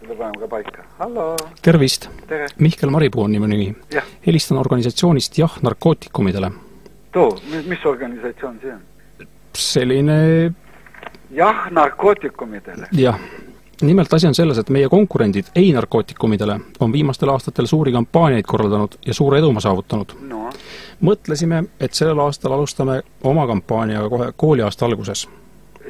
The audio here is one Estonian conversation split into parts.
selle paneme ka paika. Hallo! Tervist! Tere! Mihkel Maripuu on nimi. Helistan organisatsioonist Jah narkootikumidele. Mis organisatsioon see on? Selline... Jah narkootikumidele? Jah. Nimelt asi on selles, et meie konkurendid ei narkootikumidele on viimastel aastatel suuri kampaaniaid korraldanud ja suure eduma saavutanud. No. Mõtlesime, et sellel aastal alustame oma kampaaniaga kohe kooliaasta alguses.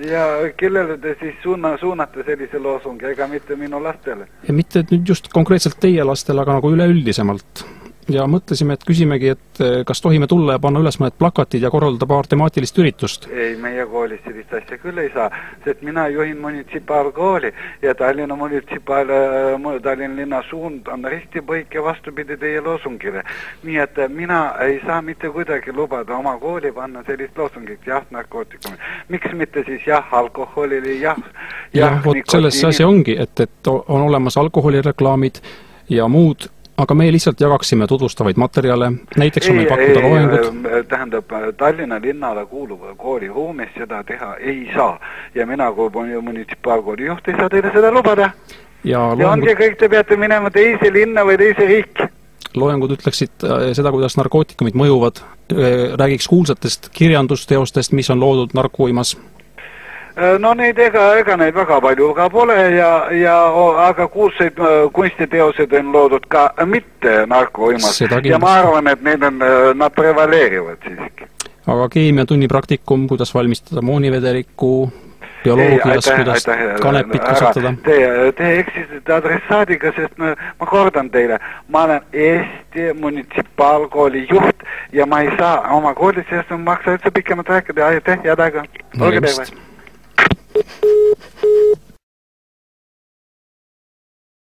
Ja kellele te siis suunate sellise loosungi, ega mitte minu lastele? Ja mitte nüüd just konkreetselt teie lastele, aga nagu üleüldisemalt. Ja mõtlesime, et küsimegi, et kas tohime tulla ja panna üles mõned plakatid ja korraldada paar temaatilist üritust? Ei, meie koolis sellist asja küll ei saa, sest mina juhin munitsipaalkooli ja Tallinna linna suund on risti põik ja vastupidi teie loosungile. Nii et mina ei saa mitte kuidagi lubada oma kooli panna sellist loosungit, jah narkootikumi. Miks mitte siis jah alkoholile, jah vot selles asi ongi, et on olemas alkoholireklaamid ja muud, aga me lihtsalt jagaksime tutvustavaid materjale, näiteks on meil pakkuda loengud. Tähendab, Tallinna linnale kuuluva kooli ruumis seda teha ei saa. Ja mina kui munitsipaalkooli juht ei saa teile seda lubada. Ja ongi kõik, te peate minema teise linna või teise riiki. Loengud ütleksid seda, kuidas narkootikumid mõjuvad. Räägiks kuulsatest kirjandusteostest, mis on loodud narkouimas. No neid ega neid väga palju ka pole, aga kuulsaid kunstiteosed on loodud ka mitte narkouimas. Ja ma arvan, et nad prevaleerivad siiski. Aga keemiatunni praktikum, kuidas valmistada moonivederiku, bioloogias, kuidas kanepit kasvatada? Te eksisite adressaadiga, sest ma kordan teile, ma olen Eesti munitsipaalkooli juht ja ma ei saa oma koolis, sest ma maksa üldse pikemat rääkida. Aitäh, head aega. Olge terve.